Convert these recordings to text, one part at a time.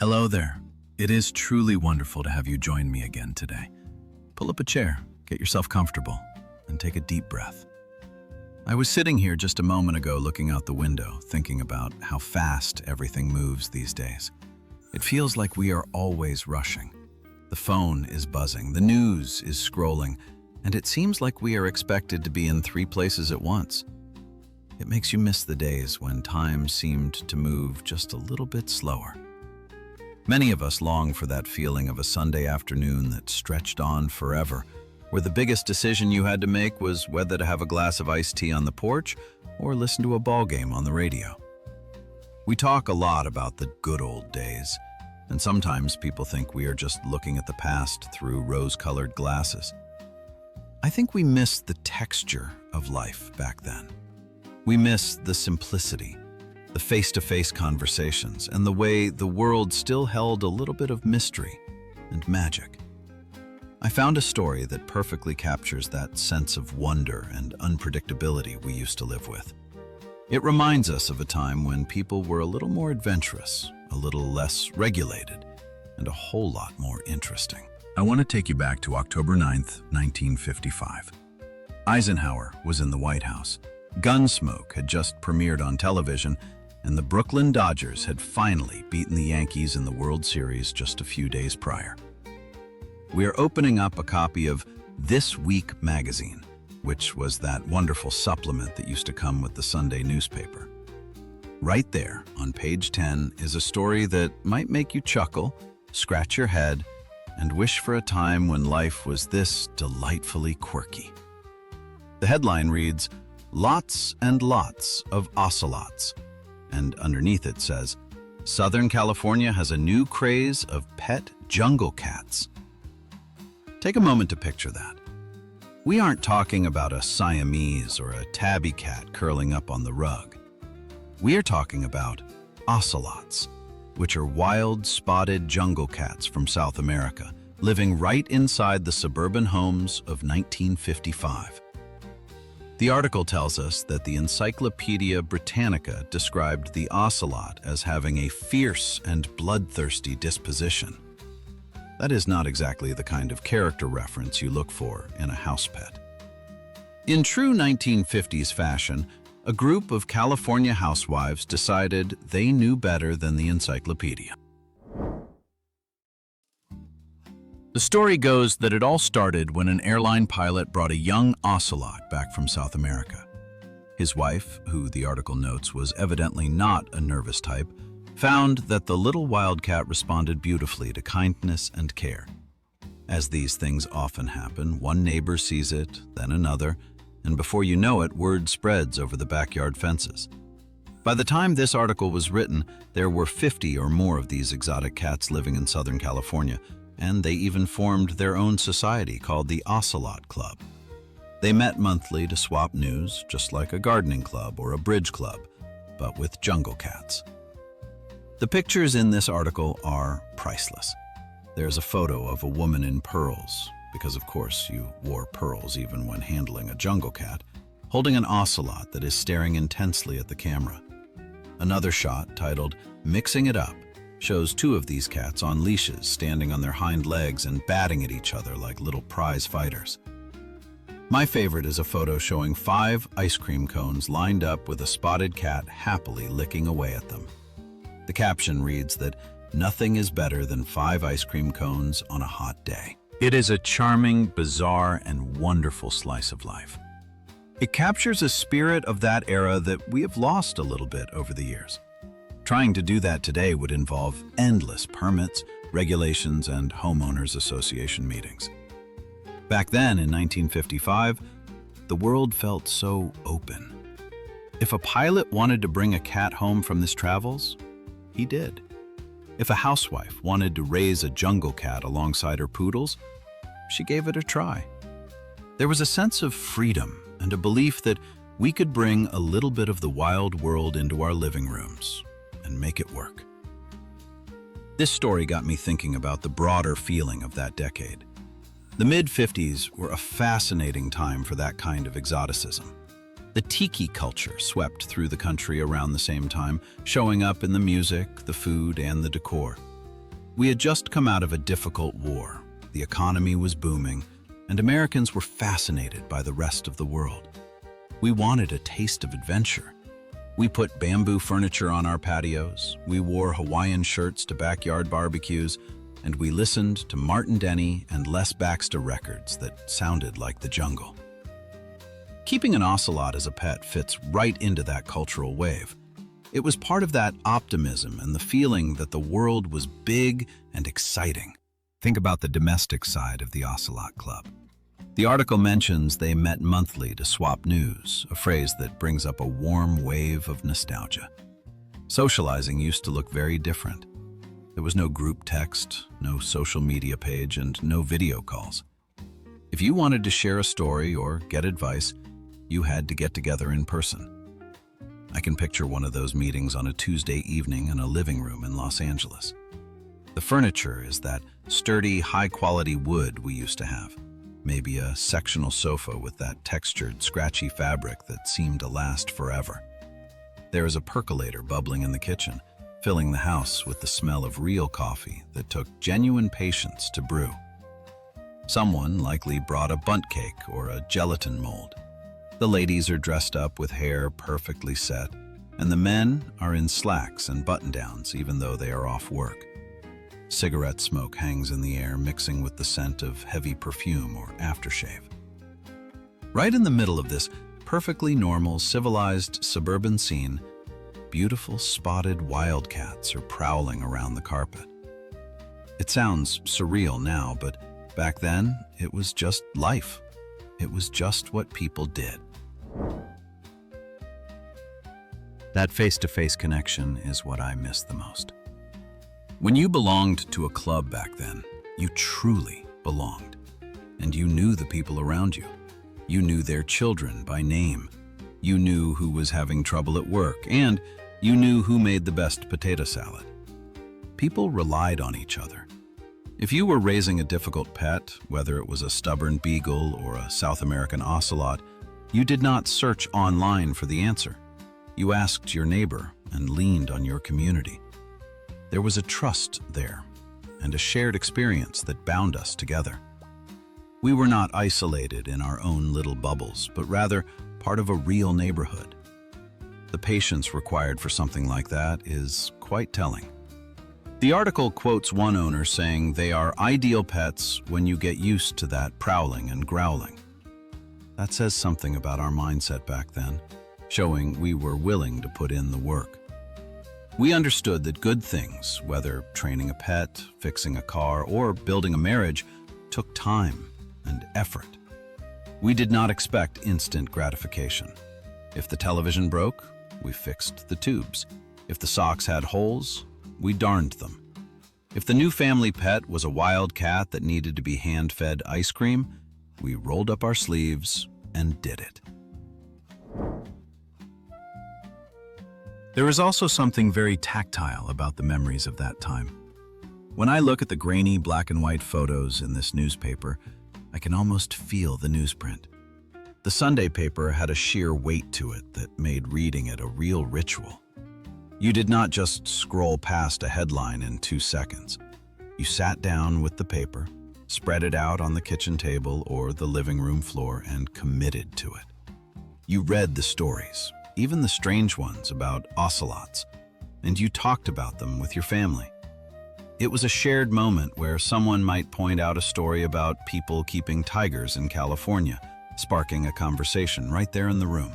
Hello there. It is truly wonderful to have you join me again today. Pull up a chair, get yourself comfortable, and take a deep breath. I was sitting here just a moment ago looking out the window, thinking about how fast everything moves these days. It feels like we are always rushing. The phone is buzzing, the news is scrolling, and it seems like we are expected to be in 3 places at once. It makes you miss the days when time seemed to move just a little bit slower. Many of us long for that feeling of a Sunday afternoon that stretched on forever, where the biggest decision you had to make was whether to have a glass of iced tea on the porch or listen to a ball game on the radio. We talk a lot about the good old days, and sometimes people think we are just looking at the past through rose-colored glasses. I think we miss the texture of life back then. We miss the simplicity, the face-to-face conversations, and the way the world still held a little bit of mystery and magic. I found a story that perfectly captures that sense of wonder and unpredictability we used to live with. It reminds us of a time when people were a little more adventurous, a little less regulated, and a whole lot more interesting. I want to take you back to October 9th, 1955. Eisenhower was in the White House. Gunsmoke had just premiered on television, and the Brooklyn Dodgers had finally beaten the Yankees in the World Series just a few days prior. We are opening up a copy of This Week magazine, which was that wonderful supplement that used to come with the Sunday newspaper. Right there, on page 10, is a story that might make you chuckle, scratch your head, and wish for a time when life was this delightfully quirky. The headline reads, "Lots and lots of ocelots," and underneath it says, "Southern California has a new craze of pet jungle cats." Take a moment to picture that. We aren't talking about a Siamese or a tabby cat curling up on the rug. We are talking about ocelots, which are wild, spotted jungle cats from South America, living right inside the suburban homes of 1955. The article tells us that the Encyclopedia Britannica described the ocelot as having a fierce and bloodthirsty disposition. That is not exactly the kind of character reference you look for in a house pet. In true 1950s fashion, a group of California housewives decided they knew better than the encyclopedia. The story goes that it all started when an airline pilot brought a young ocelot back from South America. His wife, who the article notes was evidently not a nervous type, found that the little wildcat responded beautifully to kindness and care. As these things often happen, one neighbor sees it, then another, and before you know it, word spreads over the backyard fences. By the time this article was written, there were 50 or more of these exotic cats living in Southern California, and they even formed their own society called the Ocelot Club. They met monthly to swap news, just like a gardening club or a bridge club, but with jungle cats. The pictures in this article are priceless. There's a photo of a woman in pearls, because of course you wore pearls even when handling a jungle cat, holding an ocelot that is staring intensely at the camera. Another shot, titled "Mixing It Up," shows 2 of these cats on leashes standing on their hind legs and batting at each other like little prize fighters. My favorite is a photo showing 5 ice cream cones lined up with a spotted cat happily licking away at them. The caption reads that nothing is better than 5 ice cream cones on a hot day. It is a charming, bizarre, and wonderful slice of life. It captures a spirit of that era that we have lost a little bit over the years. Trying to do that today would involve endless permits, regulations, and homeowners association meetings. Back then, in 1955, the world felt so open. If a pilot wanted to bring a cat home from his travels, he did. If a housewife wanted to raise a jungle cat alongside her poodles, she gave it a try. There was a sense of freedom and a belief that we could bring a little bit of the wild world into our living rooms and make it work. This story got me thinking about the broader feeling of that decade. The mid-50s were a fascinating time for that kind of exoticism. The tiki culture swept through the country around the same time, showing up in the music, the food, and the decor. We had just come out of a difficult war. The economy was booming, and Americans were fascinated by the rest of the world. We wanted a taste of adventure. We put bamboo furniture on our patios, we wore Hawaiian shirts to backyard barbecues, and we listened to Martin Denny and Les Baxter records that sounded like the jungle. Keeping an ocelot as a pet fits right into that cultural wave. It was part of that optimism and the feeling that the world was big and exciting. Think about the domestic side of the Ocelot Club. The article mentions they met monthly to swap news, a phrase that brings up a warm wave of nostalgia. Socializing used to look very different. There was no group text, no social media page, and no video calls. If you wanted to share a story or get advice, you had to get together in person. I can picture one of those meetings on a Tuesday evening in a living room in Los Angeles. The furniture is that sturdy, high-quality wood we used to have. Maybe a sectional sofa with that textured, scratchy fabric that seemed to last forever. There is a percolator bubbling in the kitchen, filling the house with the smell of real coffee that took genuine patience to brew. Someone likely brought a bundt cake or a gelatin mold. The ladies are dressed up with hair perfectly set, and the men are in slacks and button-downs even though they are off work. Cigarette smoke hangs in the air, mixing with the scent of heavy perfume or aftershave. Right in the middle of this perfectly normal, civilized suburban scene, beautiful spotted wildcats are prowling around the carpet. It sounds surreal now, but back then it was just life. It was just what people did. That face-to-face connection is what I miss the most. When you belonged to a club back then, you truly belonged. And you knew the people around you. You knew their children by name. You knew who was having trouble at work, and you knew who made the best potato salad. People relied on each other. If you were raising a difficult pet, whether it was a stubborn beagle or a South American ocelot, you did not search online for the answer. You asked your neighbor and leaned on your community. There was a trust there, and a shared experience that bound us together. We were not isolated in our own little bubbles, but rather part of a real neighborhood. The patience required for something like that is quite telling. The article quotes one owner saying they are ideal pets when you get used to that prowling and growling. That says something about our mindset back then, showing we were willing to put in the work. We understood that good things, whether training a pet, fixing a car, or building a marriage, took time and effort. We did not expect instant gratification. If the television broke, we fixed the tubes. If the socks had holes, we darned them. If the new family pet was a wild cat that needed to be hand-fed ice cream, we rolled up our sleeves and did it. There is also something very tactile about the memories of that time. When I look at the grainy black and white photos in this newspaper, I can almost feel the newsprint. The Sunday paper had a sheer weight to it that made reading it a real ritual. You did not just scroll past a headline in 2 seconds. You sat down with the paper, spread it out on the kitchen table or the living room floor, and committed to it. You read the stories, even the strange ones about ocelots, and you talked about them with your family. It was a shared moment where someone might point out a story about people keeping tigers in California, sparking a conversation right there in the room.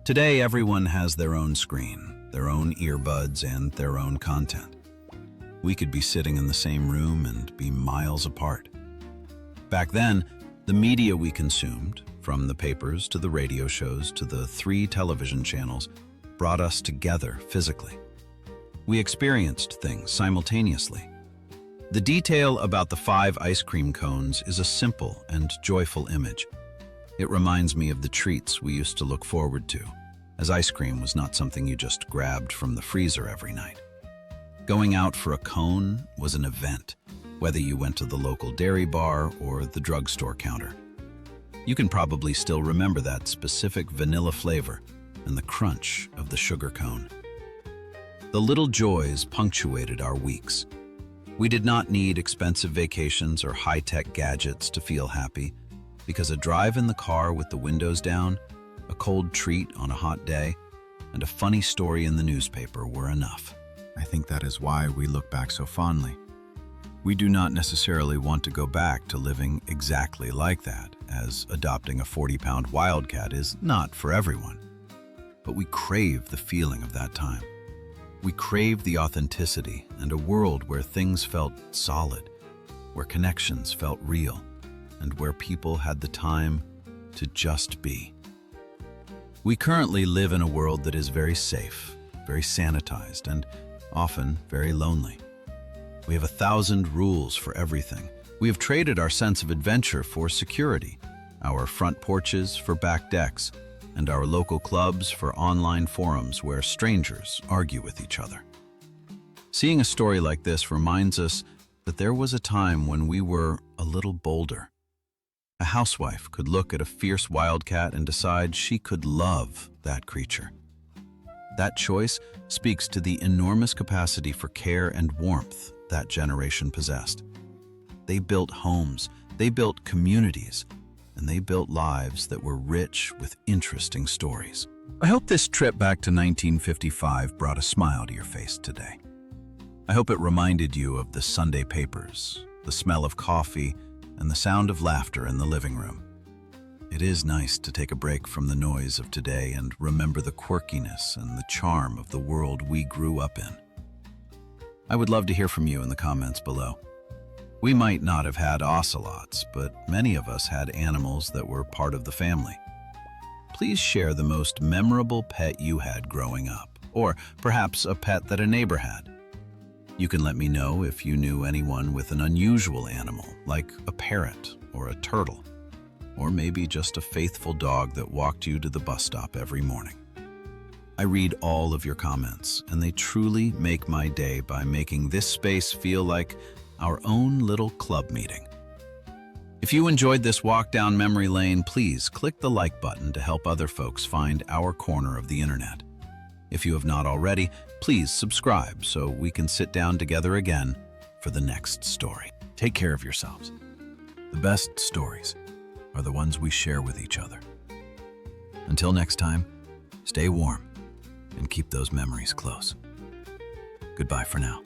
Today, everyone has their own screen, their own earbuds, and their own content. We could be sitting in the same room and be miles apart. Back then, the media we consumed, from the papers to the radio shows to the 3 television channels, brought us together physically. We experienced things simultaneously. The detail about the 5 ice cream cones is a simple and joyful image. It reminds me of the treats we used to look forward to, as ice cream was not something you just grabbed from the freezer every night. Going out for a cone was an event, whether you went to the local dairy bar or the drugstore counter. You can probably still remember that specific vanilla flavor and the crunch of the sugar cone. The little joys punctuated our weeks. We did not need expensive vacations or high-tech gadgets to feel happy, because a drive in the car with the windows down, a cold treat on a hot day, and a funny story in the newspaper were enough. I think that is why we look back so fondly. We do not necessarily want to go back to living exactly like that, as adopting a 40-pound wildcat is not for everyone. But we crave the feeling of that time. We crave the authenticity and a world where things felt solid, where connections felt real, and where people had the time to just be. We currently live in a world that is very safe, very sanitized, and often very lonely. We have 1,000 rules for everything. We have traded our sense of adventure for security, our front porches for back decks, and our local clubs for online forums where strangers argue with each other. Seeing a story like this reminds us that there was a time when we were a little bolder. A housewife could look at a fierce wildcat and decide she could love that creature. That choice speaks to the enormous capacity for care and warmth that generation possessed. They built homes, they built communities, and they built lives that were rich with interesting stories. I hope this trip back to 1955 brought a smile to your face today. I hope it reminded you of the Sunday papers, the smell of coffee, and the sound of laughter in the living room. It is nice to take a break from the noise of today and remember the quirkiness and the charm of the world we grew up in. I would love to hear from you in the comments below. We might not have had ocelots, but many of us had animals that were part of the family. Please share the most memorable pet you had growing up, or perhaps a pet that a neighbor had. You can let me know if you knew anyone with an unusual animal, like a parrot or a turtle, or maybe just a faithful dog that walked you to the bus stop every morning. I read all of your comments, and they truly make my day by making this space feel like our own little club meeting. If you enjoyed this walk down memory lane, please click the like button to help other folks find our corner of the internet. If you have not already, please subscribe so we can sit down together again for the next story. Take care of yourselves. The best stories are the ones we share with each other. Until next time, stay warm and keep those memories close. Goodbye for now.